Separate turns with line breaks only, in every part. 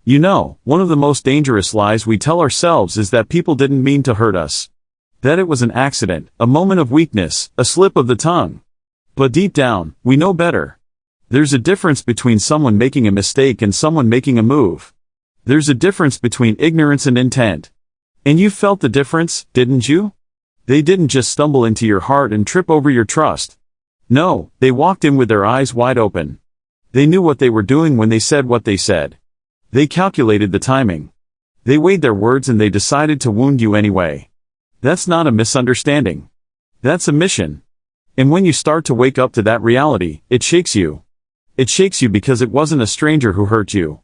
You know, one of the most dangerous lies we tell ourselves is that people didn't mean to hurt us. That it was an accident, a moment of weakness, a slip of the tongue. But deep down, we know better. There's a difference between someone making a mistake and someone making a move. There's a difference between ignorance and intent. And you felt the difference, didn't you? They didn't just stumble into your heart and trip over your trust. No, they walked in with their eyes wide open. They knew what they were doing when they said what they said. They calculated the timing. They weighed their words and they decided to wound you anyway. That's not a misunderstanding. That's a mission. And when you start to wake up to that reality, it shakes you. It shakes you because it wasn't a stranger who hurt you.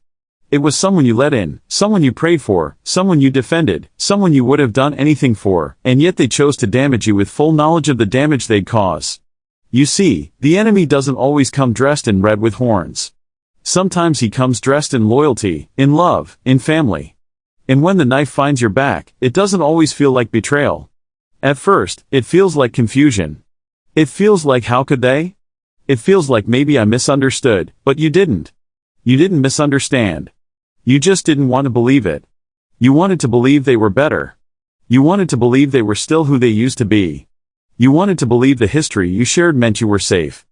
It was someone you let in, someone you prayed for, someone you defended, someone you would have done anything for, and yet they chose to damage you with full knowledge of the damage they'd cause. You see, the enemy doesn't always come dressed in red with horns. Sometimes he comes dressed in loyalty, in love, in family. And when the knife finds your back, it doesn't always feel like betrayal. At first, it feels like confusion. It feels like how could they? It feels like maybe I misunderstood, but you didn't. You didn't misunderstand. You just didn't want to believe it. You wanted to believe they were better. You wanted to believe they were still who they used to be. You wanted to believe the history you shared meant you were safe.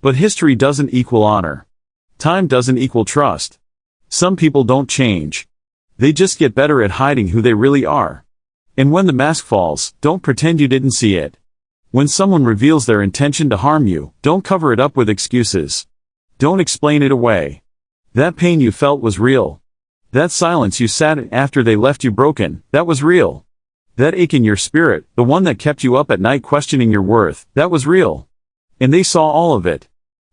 But history doesn't equal honor. Time doesn't equal trust. Some people don't change. They just get better at hiding who they really are. And when the mask falls, don't pretend you didn't see it. When someone reveals their intention to harm you, don't cover it up with excuses. Don't explain it away. That pain you felt was real. That silence you sat in after they left you broken, that was real. That ache in your spirit, the one that kept you up at night questioning your worth, that was real. And they saw all of it.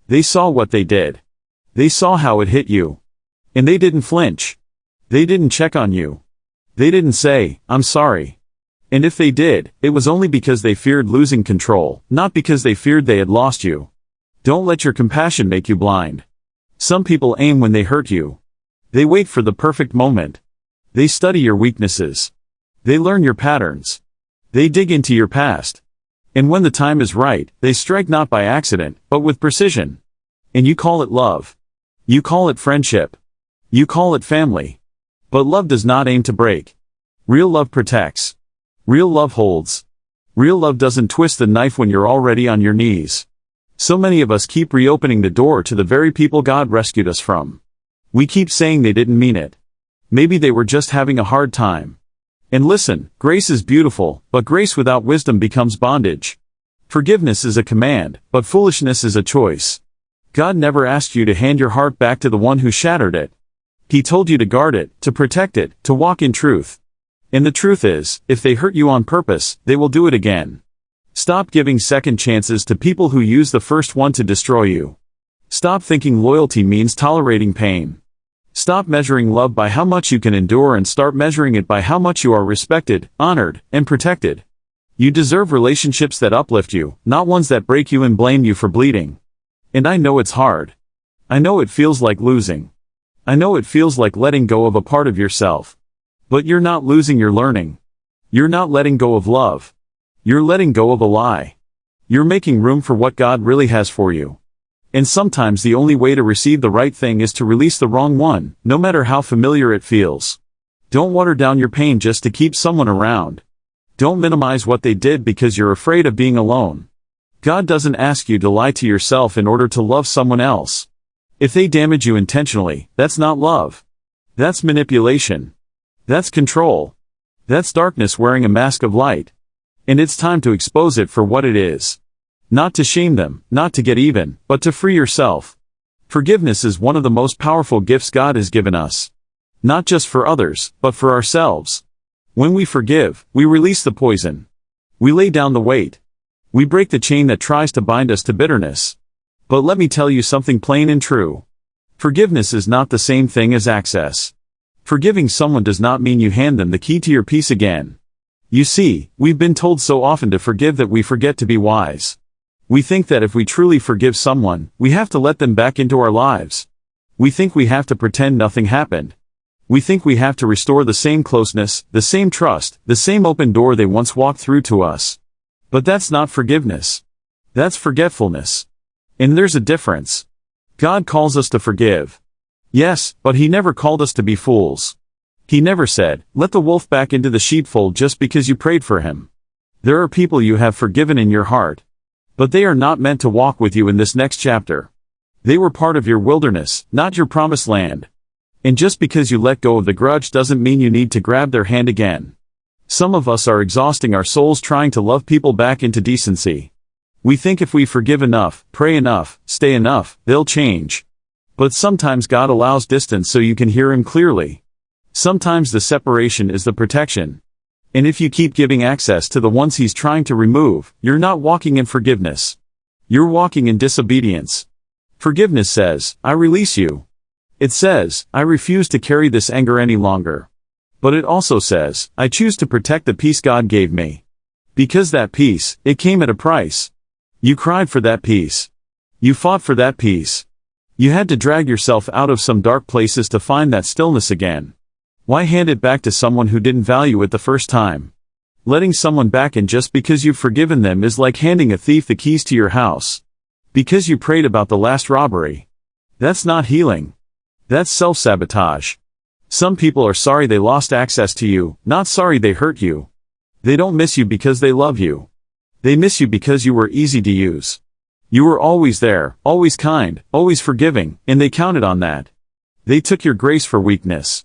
They saw what they did. They saw how it hit you. And they didn't flinch. They didn't check on you. They didn't say, "I'm sorry." And if they did, it was only because they feared losing control, not because they feared they had lost you. Don't let your compassion make you blind. Some people aim when they hurt you. They wait for the perfect moment. They study your weaknesses. They learn your patterns. They dig into your past. And when the time is right, they strike not by accident, but with precision. And you call it love. You call it friendship. You call it family. But love does not aim to break. Real love protects. Real love holds. Real love doesn't twist the knife when you're already on your knees. So many of us keep reopening the door to the very people God rescued us from. We keep saying they didn't mean it. Maybe they were just having a hard time. And listen, grace is beautiful, but grace without wisdom becomes bondage. Forgiveness is a command, but foolishness is a choice. God never asked you to hand your heart back to the one who shattered it. He told you to guard it, to protect it, to walk in truth. And the truth is, if they hurt you on purpose, they will do it again. Stop giving second chances to people who use the first one to destroy you. Stop thinking loyalty means tolerating pain. Stop measuring love by how much you can endure and start measuring it by how much you are respected, honored, and protected. You deserve relationships that uplift you, not ones that break you and blame you for bleeding. And I know it's hard. I know it feels like losing. I know it feels like letting go of a part of yourself. But you're not losing, you're learning. You're not letting go of love. You're letting go of a lie. You're making room for what God really has for you. And sometimes the only way to receive the right thing is to release the wrong one, no matter how familiar it feels. Don't water down your pain just to keep someone around. Don't minimize what they did because you're afraid of being alone. God doesn't ask you to lie to yourself in order to love someone else. If they damage you intentionally, that's not love. That's manipulation. That's control. That's darkness wearing a mask of light. And it's time to expose it for what it is. Not to shame them, not to get even, but to free yourself. Forgiveness is one of the most powerful gifts God has given us. Not just for others, but for ourselves. When we forgive, we release the poison. We lay down the weight. We break the chain that tries to bind us to bitterness. But let me tell you something plain and true. Forgiveness is not the same thing as access. Forgiving someone does not mean you hand them the key to your peace again. You see, we've been told so often to forgive that we forget to be wise. We think that if we truly forgive someone, we have to let them back into our lives. We think we have to pretend nothing happened. We think we have to restore the same closeness, the same trust, the same open door they once walked through to us. But that's not forgiveness. That's forgetfulness. And there's a difference. God calls us to forgive. Yes, but he never called us to be fools. He never said, let the wolf back into the sheepfold just because you prayed for him. There are people you have forgiven in your heart. But they are not meant to walk with you in this next chapter. They were part of your wilderness, not your promised land. And just because you let go of the grudge doesn't mean you need to grab their hand again. Some of us are exhausting our souls trying to love people back into decency. We think if we forgive enough, pray enough, stay enough, they'll change. But sometimes God allows distance so you can hear Him clearly. Sometimes the separation is the protection. And if you keep giving access to the ones He's trying to remove, you're not walking in forgiveness. You're walking in disobedience. Forgiveness says, I release you. It says, I refuse to carry this anger any longer. But it also says, I choose to protect the peace God gave me. Because that peace, it came at a price. You cried for that peace. You fought for that peace. You had to drag yourself out of some dark places to find that stillness again. Why hand it back to someone who didn't value it the first time? Letting someone back in just because you've forgiven them is like handing a thief the keys to your house. Because you prayed about the last robbery. That's not healing. That's self-sabotage. Some people are sorry they lost access to you, not sorry they hurt you. They don't miss you because they love you. They miss you because you were easy to use. You were always there, always kind, always forgiving, and they counted on that. They took your grace for weakness.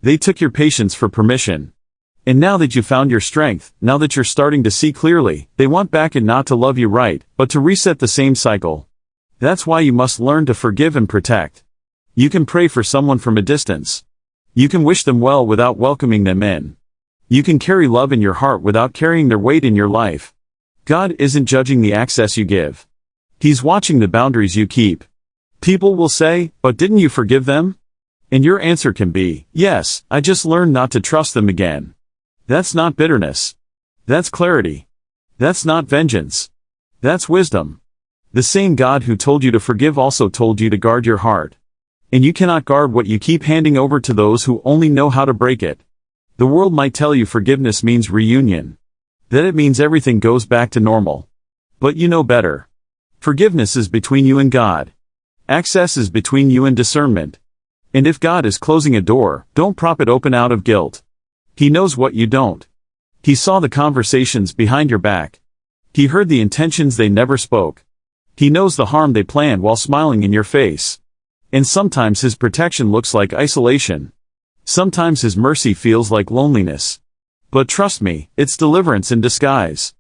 They took your patience for permission. And now that you found your strength, now that you're starting to see clearly, they want back and not to love you right, but to reset the same cycle. That's why you must learn to forgive and protect. You can pray for someone from a distance. You can wish them well without welcoming them in. You can carry love in your heart without carrying their weight in your life. God isn't judging the access you give. He's watching the boundaries you keep. People will say, but didn't you forgive them? And your answer can be, yes, I just learned not to trust them again. That's not bitterness. That's clarity. That's not vengeance. That's wisdom. The same God who told you to forgive also told you to guard your heart. And you cannot guard what you keep handing over to those who only know how to break it. The world might tell you forgiveness means reunion. That it means everything goes back to normal. But you know better. Forgiveness is between you and God. Access is between you and discernment. And if God is closing a door, don't prop it open out of guilt. He knows what you don't. He saw the conversations behind your back. He heard the intentions they never spoke. He knows the harm they planned while smiling in your face. And sometimes His protection looks like isolation. Sometimes His mercy feels like loneliness. But trust me, it's deliverance in disguise.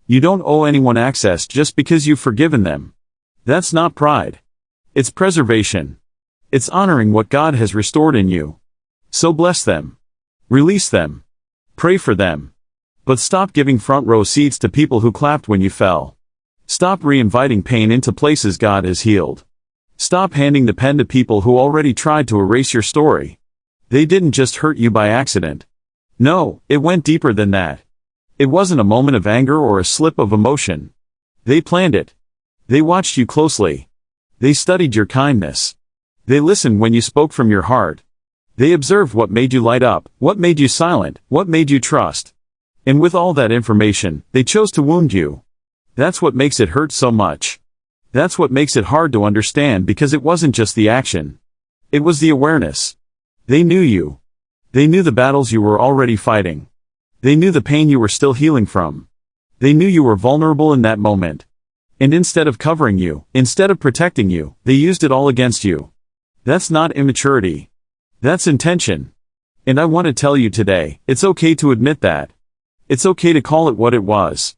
You don't owe anyone access just because you've forgiven them. That's not pride. It's preservation. It's honoring what God has restored in you. So bless them. Release them. Pray for them. But stop giving front row seats to people who clapped when you fell. Stop re-inviting pain into places God has healed. Stop handing the pen to people who already tried to erase your story. They didn't just hurt you by accident. No, it went deeper than that. It wasn't a moment of anger or a slip of emotion. They planned it. They watched you closely. They studied your kindness. They listened when you spoke from your heart. They observed what made you light up, what made you silent, what made you trust. And with all that information, they chose to wound you. That's what makes it hurt so much. That's what makes it hard to understand, because it wasn't just the action. It was the awareness. They knew you. They knew the battles you were already fighting. They knew the pain you were still healing from. They knew you were vulnerable in that moment. And instead of covering you, instead of protecting you, they used it all against you. That's not immaturity. That's intention. And I want to tell you today, it's okay to admit that. It's okay to call it what it was.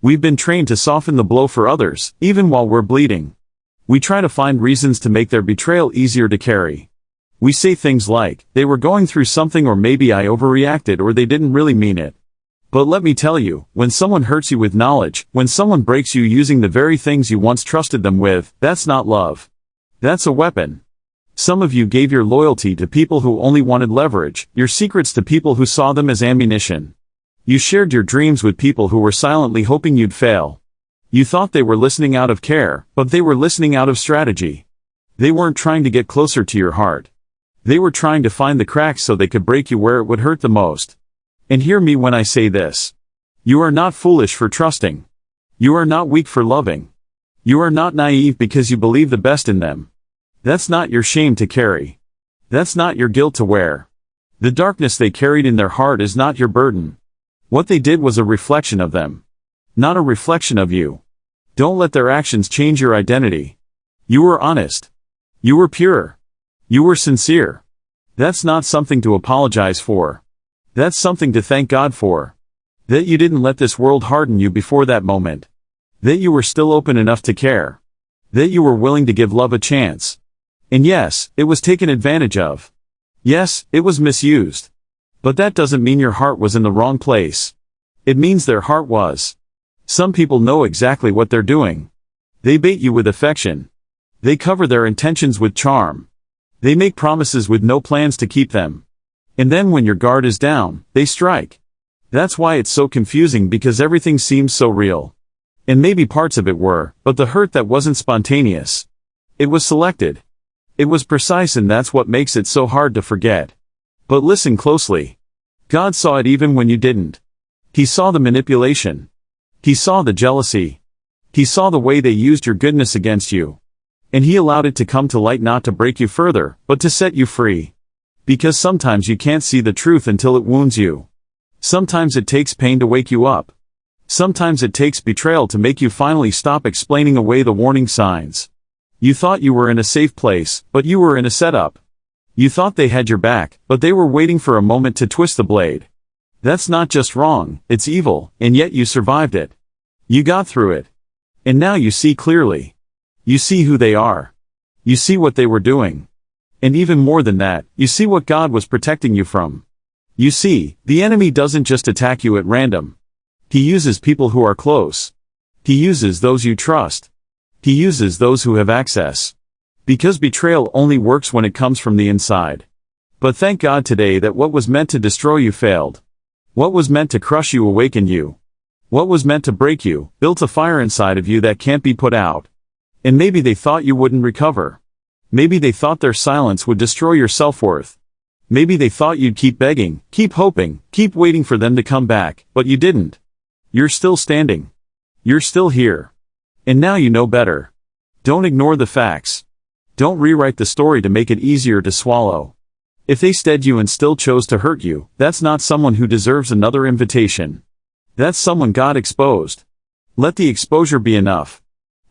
We've been trained to soften the blow for others, even while we're bleeding. We try to find reasons to make their betrayal easier to carry. We say things like, they were going through something, or maybe I overreacted, or they didn't really mean it. But let me tell you, when someone hurts you with knowledge, when someone breaks you using the very things you once trusted them with, that's not love. That's a weapon. Some of you gave your loyalty to people who only wanted leverage, your secrets to people who saw them as ammunition. You shared your dreams with people who were silently hoping you'd fail. You thought they were listening out of care, but they were listening out of strategy. They weren't trying to get closer to your heart. They were trying to find the cracks so they could break you where it would hurt the most. And hear me when I say this. You are not foolish for trusting. You are not weak for loving. You are not naive because you believe the best in them. That's not your shame to carry. That's not your guilt to wear. The darkness they carried in their heart is not your burden. What they did was a reflection of them, not a reflection of you. Don't let their actions change your identity. You were honest. You were pure. You were sincere. That's not something to apologize for. That's something to thank God for. That you didn't let this world harden you before that moment. That you were still open enough to care. That you were willing to give love a chance. And yes, it was taken advantage of. Yes, it was misused. But that doesn't mean your heart was in the wrong place. It means their heart was. Some people know exactly what they're doing. They bait you with affection. They cover their intentions with charm. They make promises with no plans to keep them. And then when your guard is down, they strike. That's why it's so confusing, because everything seems so real. And maybe parts of it were, but the hurt that wasn't spontaneous. It was selected. It was precise, and that's what makes it so hard to forget. But listen closely. God saw it even when you didn't. He saw the manipulation. He saw the jealousy. He saw the way they used your goodness against you. And He allowed it to come to light, not to break you further, but to set you free. Because sometimes you can't see the truth until it wounds you. Sometimes it takes pain to wake you up. Sometimes it takes betrayal to make you finally stop explaining away the warning signs. You thought you were in a safe place, but you were in a setup. You thought they had your back, but they were waiting for a moment to twist the blade. That's not just wrong, it's evil, and yet you survived it. You got through it. And now you see clearly. You see who they are. You see what they were doing. And even more than that, you see what God was protecting you from. You see, the enemy doesn't just attack you at random. He uses people who are close. He uses those you trust. He uses those who have access. Because betrayal only works when it comes from the inside. But thank God today that what was meant to destroy you failed. What was meant to crush you awakened you. What was meant to break you built a fire inside of you that can't be put out. And maybe they thought you wouldn't recover. Maybe they thought their silence would destroy your self-worth. Maybe they thought you'd keep begging, keep hoping, keep waiting for them to come back, but you didn't. You're still standing. You're still here. And now you know better. Don't ignore the facts. Don't rewrite the story to make it easier to swallow. If they stead you and still chose to hurt you, that's not someone who deserves another invitation. That's someone God exposed. Let the exposure be enough.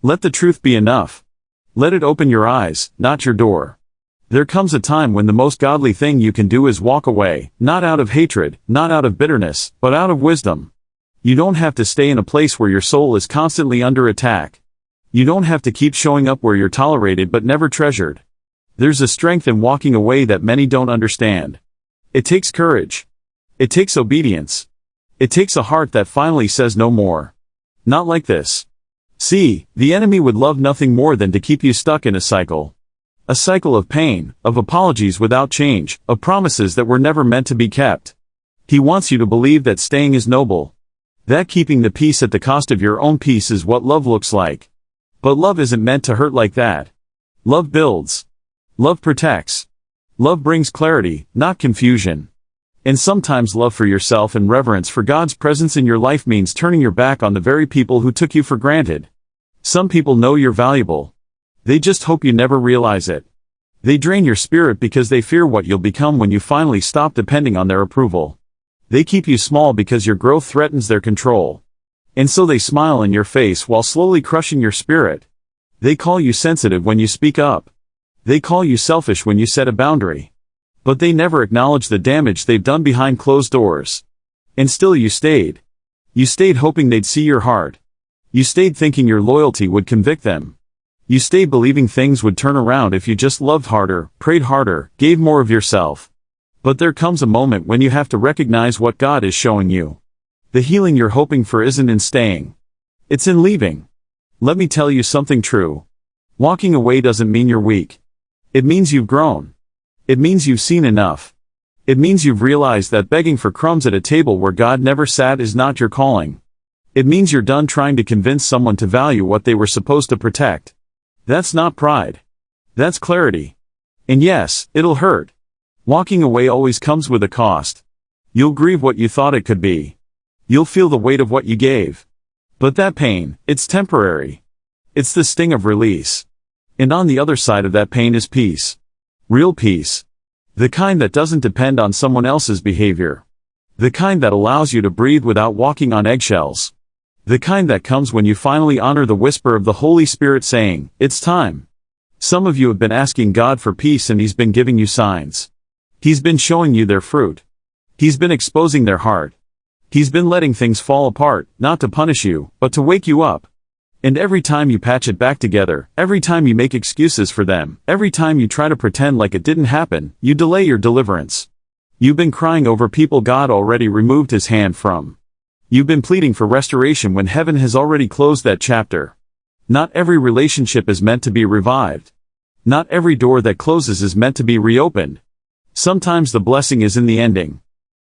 Let the truth be enough. Let it open your eyes, not your door. There comes a time when the most godly thing you can do is walk away, not out of hatred, not out of bitterness, but out of wisdom. You don't have to stay in a place where your soul is constantly under attack. You don't have to keep showing up where you're tolerated but never treasured. There's a strength in walking away that many don't understand. It takes courage. It takes obedience. It takes a heart that finally says no more. Not like this. See, the enemy would love nothing more than to keep you stuck in a cycle. A cycle of pain, of apologies without change, of promises that were never meant to be kept. He wants you to believe that staying is noble. That keeping the peace at the cost of your own peace is what love looks like. But love isn't meant to hurt like that. Love builds. Love protects. Love brings clarity, not confusion. And sometimes love for yourself and reverence for God's presence in your life means turning your back on the very people who took you for granted. Some people know you're valuable. They just hope you never realize it. They drain your spirit because they fear what you'll become when you finally stop depending on their approval. They keep you small because your growth threatens their control. And so they smile in your face while slowly crushing your spirit. They call you sensitive when you speak up. They call you selfish when you set a boundary. But they never acknowledge the damage they've done behind closed doors. And still you stayed. You stayed hoping they'd see your heart. You stayed thinking your loyalty would convict them. You stayed believing things would turn around if you just loved harder, prayed harder, gave more of yourself. But there comes a moment when you have to recognize what God is showing you. The healing you're hoping for isn't in staying. It's in leaving. Let me tell you something true. Walking away doesn't mean you're weak. It means you've grown. It means you've seen enough. It means you've realized that begging for crumbs at a table where God never sat is not your calling. It means you're done trying to convince someone to value what they were supposed to protect. That's not pride. That's clarity. And yes, it'll hurt. Walking away always comes with a cost. You'll grieve what you thought it could be. You'll feel the weight of what you gave. But that pain, it's temporary. It's the sting of release. And on the other side of that pain is peace. Real peace. The kind that doesn't depend on someone else's behavior. The kind that allows you to breathe without walking on eggshells. The kind that comes when you finally honor the whisper of the Holy Spirit saying, "It's time." Some of you have been asking God for peace and He's been giving you signs. He's been showing you their fruit. He's been exposing their heart. He's been letting things fall apart, not to punish you, but to wake you up. And every time you patch it back together, every time you make excuses for them, every time you try to pretend like it didn't happen, you delay your deliverance. You've been crying over people God already removed His hand from. You've been pleading for restoration when heaven has already closed that chapter. Not every relationship is meant to be revived. Not every door that closes is meant to be reopened. Sometimes the blessing is in the ending.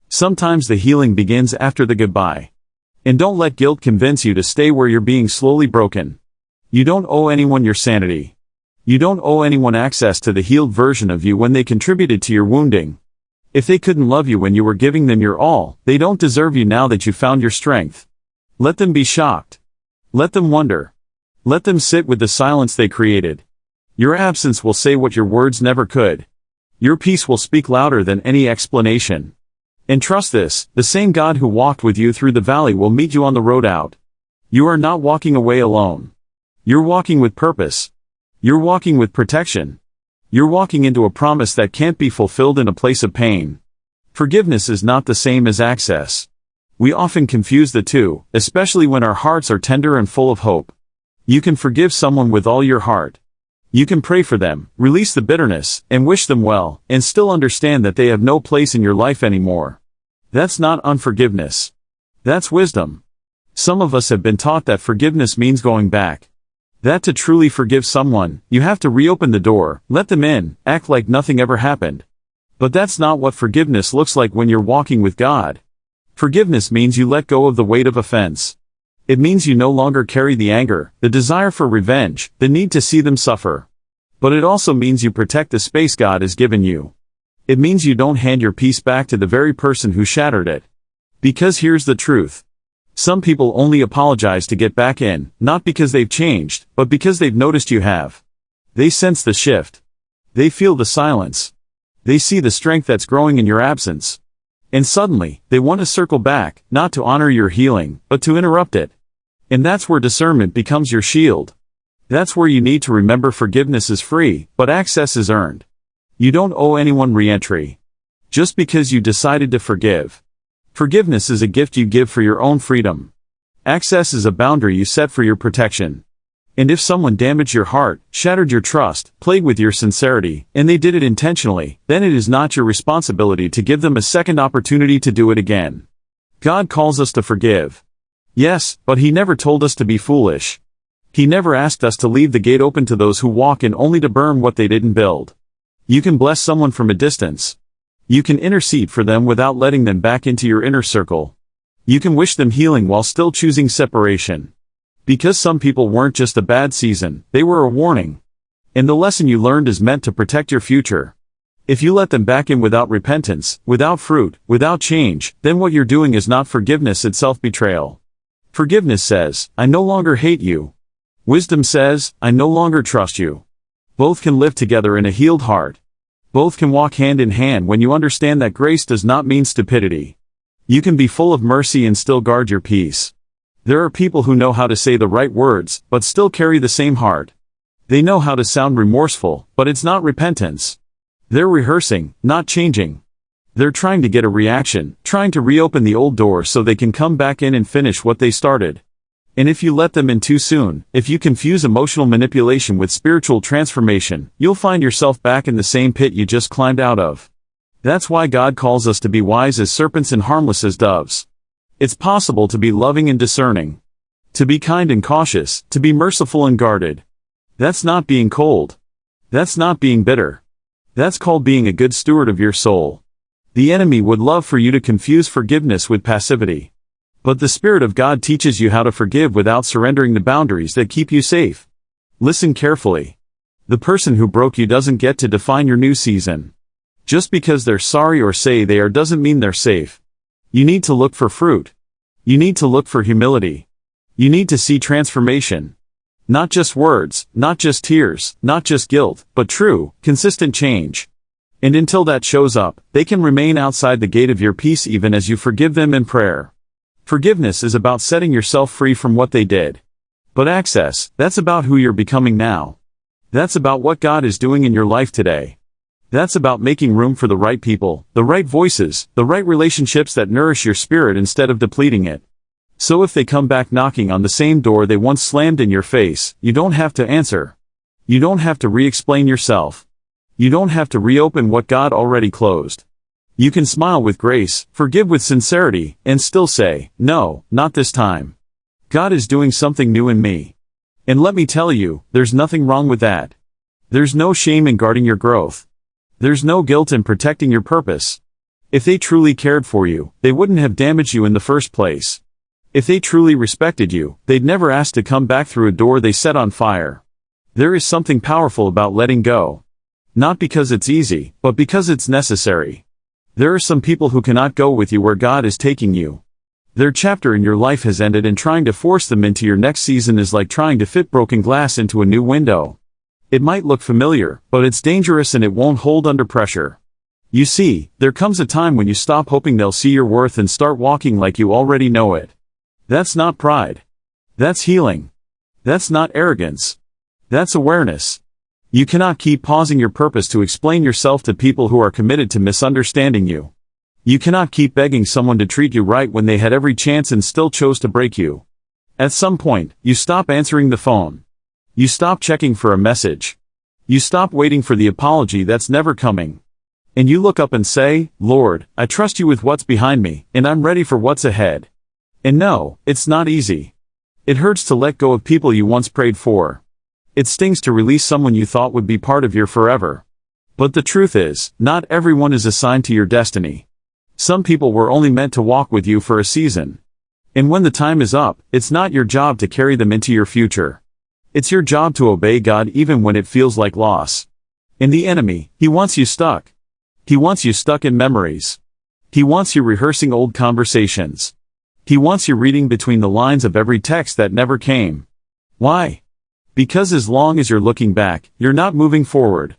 Sometimes the healing begins after the goodbye. And don't let guilt convince you to stay where you're being slowly broken. You don't owe anyone your sanity. You don't owe anyone access to the healed version of you when they contributed to your wounding. If they couldn't love you when you were giving them your all, they don't deserve you now that you found your strength. Let them be shocked. Let them wonder. Let them sit with the silence they created. Your absence will say what your words never could. Your peace will speak louder than any explanation. And trust this, the same God who walked with you through the valley will meet you on the road out. You are not walking away alone. You're walking with purpose. You're walking with protection. You're walking into a promise that can't be fulfilled in a place of pain. Forgiveness is not the same as access. We often confuse the two, especially when our hearts are tender and full of hope. You can forgive someone with all your heart. You can pray for them, release the bitterness, and wish them well, and still understand that they have no place in your life anymore. That's not unforgiveness. That's wisdom. Some of us have been taught that forgiveness means going back. That to truly forgive someone, you have to reopen the door, let them in, act like nothing ever happened. But that's not what forgiveness looks like when you're walking with God. Forgiveness means you let go of the weight of offense. It means you no longer carry the anger, the desire for revenge, the need to see them suffer. But it also means you protect the space God has given you. It means you don't hand your peace back to the very person who shattered it. Because here's the truth. Some people only apologize to get back in, not because they've changed, but because they've noticed you have. They sense the shift. They feel the silence. They see the strength that's growing in your absence. And suddenly, they want to circle back, not to honor your healing, but to interrupt it. And that's where discernment becomes your shield. That's where you need to remember forgiveness is free, but access is earned. You don't owe anyone re-entry. Just because you decided to forgive. Forgiveness is a gift you give for your own freedom. Access is a boundary you set for your protection. And if someone damaged your heart, shattered your trust, played with your sincerity, and they did it intentionally, then it is not your responsibility to give them a second opportunity to do it again. God calls us to forgive. Yes, but He never told us to be foolish. He never asked us to leave the gate open to those who walk in only to burn what they didn't build. You can bless someone from a distance. You can intercede for them without letting them back into your inner circle. You can wish them healing while still choosing separation. Because some people weren't just a bad season, they were a warning. And the lesson you learned is meant to protect your future. If you let them back in without repentance, without fruit, without change, then what you're doing is not forgiveness, it's self-betrayal. Forgiveness says, I no longer hate you. Wisdom says, I no longer trust you. Both can live together in a healed heart. Both can walk hand in hand when you understand that grace does not mean stupidity. You can be full of mercy and still guard your peace. There are people who know how to say the right words, but still carry the same heart. They know how to sound remorseful, but it's not repentance. They're rehearsing, not changing. They're trying to get a reaction, trying to reopen the old door so they can come back in and finish what they started. And if you let them in too soon, if you confuse emotional manipulation with spiritual transformation, you'll find yourself back in the same pit you just climbed out of. That's why God calls us to be wise as serpents and harmless as doves. It's possible to be loving and discerning. To be kind and cautious, to be merciful and guarded. That's not being cold. That's not being bitter. That's called being a good steward of your soul. The enemy would love for you to confuse forgiveness with passivity. But the Spirit of God teaches you how to forgive without surrendering the boundaries that keep you safe. Listen carefully. The person who broke you doesn't get to define your new season. Just because they're sorry or say they are doesn't mean they're safe. You need to look for fruit. You need to look for humility. You need to see transformation. Not just words, not just tears, not just guilt, but true, consistent change. And until that shows up, they can remain outside the gate of your peace even as you forgive them in prayer. Forgiveness is about setting yourself free from what they did. But access, that's about who you're becoming now. That's about what God is doing in your life today. That's about making room for the right people, the right voices, the right relationships that nourish your spirit instead of depleting it. So if they come back knocking on the same door they once slammed in your face, you don't have to answer. You don't have to re-explain yourself. You don't have to reopen what God already closed. You can smile with grace, forgive with sincerity, and still say, "No, not this time. God is doing something new in me." And let me tell you, there's nothing wrong with that. There's no shame in guarding your growth. There's no guilt in protecting your purpose. If they truly cared for you, they wouldn't have damaged you in the first place. If they truly respected you, they'd never ask to come back through a door they set on fire. There is something powerful about letting go. Not because it's easy, but because it's necessary. There are some people who cannot go with you where God is taking you. Their chapter in your life has ended, and trying to force them into your next season is like trying to fit broken glass into a new window. It might look familiar, but it's dangerous and it won't hold under pressure. You see, there comes a time when you stop hoping they'll see your worth and start walking like you already know it. That's not pride. That's healing. That's not arrogance. That's awareness. You cannot keep pausing your purpose to explain yourself to people who are committed to misunderstanding you. You cannot keep begging someone to treat you right when they had every chance and still chose to break you. At some point, you stop answering the phone. You stop checking for a message. You stop waiting for the apology that's never coming. And you look up and say, "Lord, I trust you with what's behind me, and I'm ready for what's ahead." And no, it's not easy. It hurts to let go of people you once prayed for. It stings to release someone you thought would be part of your forever. But the truth is, not everyone is assigned to your destiny. Some people were only meant to walk with you for a season. And when the time is up, it's not your job to carry them into your future. It's your job to obey God even when it feels like loss. And the enemy, he wants you stuck. He wants you stuck in memories. He wants you rehearsing old conversations. He wants you reading between the lines of every text that never came. Why? Because as long as you're looking back, you're not moving forward.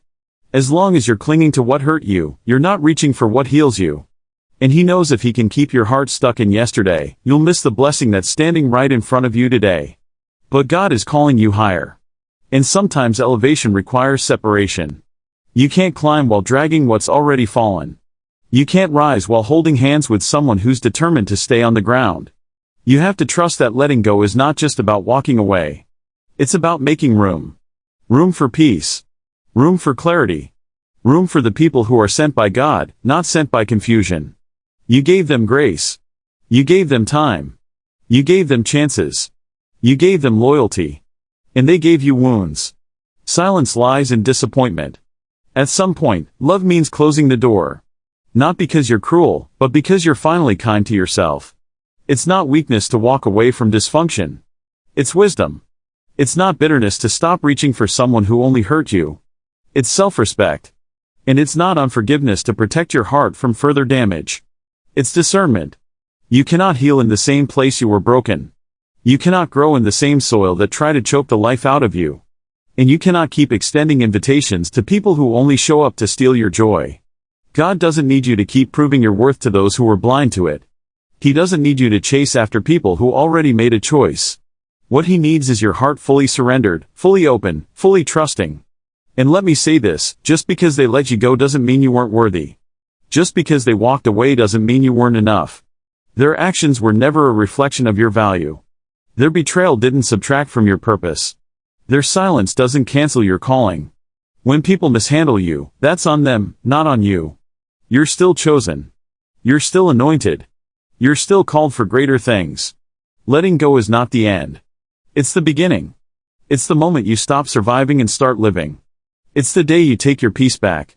As long as you're clinging to what hurt you, you're not reaching for what heals you. And he knows if he can keep your heart stuck in yesterday, you'll miss the blessing that's standing right in front of you today. But God is calling you higher. And sometimes elevation requires separation. You can't climb while dragging what's already fallen. You can't rise while holding hands with someone who's determined to stay on the ground. You have to trust that letting go is not just about walking away. It's about making room. Room for peace. Room for clarity. Room for the people who are sent by God, not sent by confusion. You gave them grace. You gave them time. You gave them chances. You gave them loyalty. And they gave you wounds. Silence lies in disappointment. At some point, love means closing the door. Not because you're cruel, but because you're finally kind to yourself. It's not weakness to walk away from dysfunction. It's wisdom. It's not bitterness to stop reaching for someone who only hurt you. It's self-respect. And it's not unforgiveness to protect your heart from further damage. It's discernment. You cannot heal in the same place you were broken. You cannot grow in the same soil that tried to choke the life out of you. And you cannot keep extending invitations to people who only show up to steal your joy. God doesn't need you to keep proving your worth to those who were blind to it. He doesn't need you to chase after people who already made a choice. What he needs is your heart fully surrendered, fully open, fully trusting. And let me say this, just because they let you go doesn't mean you weren't worthy. Just because they walked away doesn't mean you weren't enough. Their actions were never a reflection of your value. Their betrayal didn't subtract from your purpose. Their silence doesn't cancel your calling. When people mishandle you, that's on them, not on you. You're still chosen. You're still anointed. You're still called for greater things. Letting go is not the end. It's the beginning. It's the moment you stop surviving and start living. It's the day you take your peace back.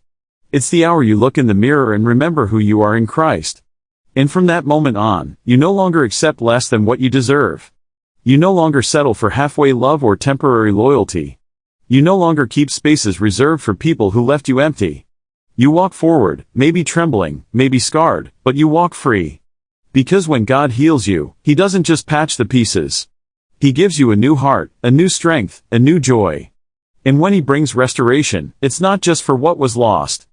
It's the hour you look in the mirror and remember who you are in Christ. And from that moment on, you no longer accept less than what you deserve. You no longer settle for halfway love or temporary loyalty. You no longer keep spaces reserved for people who left you empty. You walk forward, maybe trembling, maybe scarred, but you walk free. Because when God heals you, he doesn't just patch the pieces. He gives you a new heart, a new strength, a new joy. And when he brings restoration, it's not just for what was lost.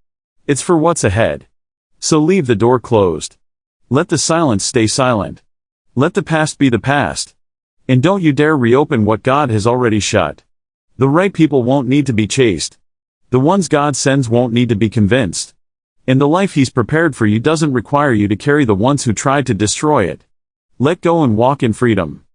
It's for what's ahead. So leave the door closed. Let the silence stay silent. Let the past be the past. And don't you dare reopen what God has already shut. The right people won't need to be chased. The ones God sends won't need to be convinced. And the life He's prepared for you doesn't require you to carry the ones who tried to destroy it. Let go and walk in freedom.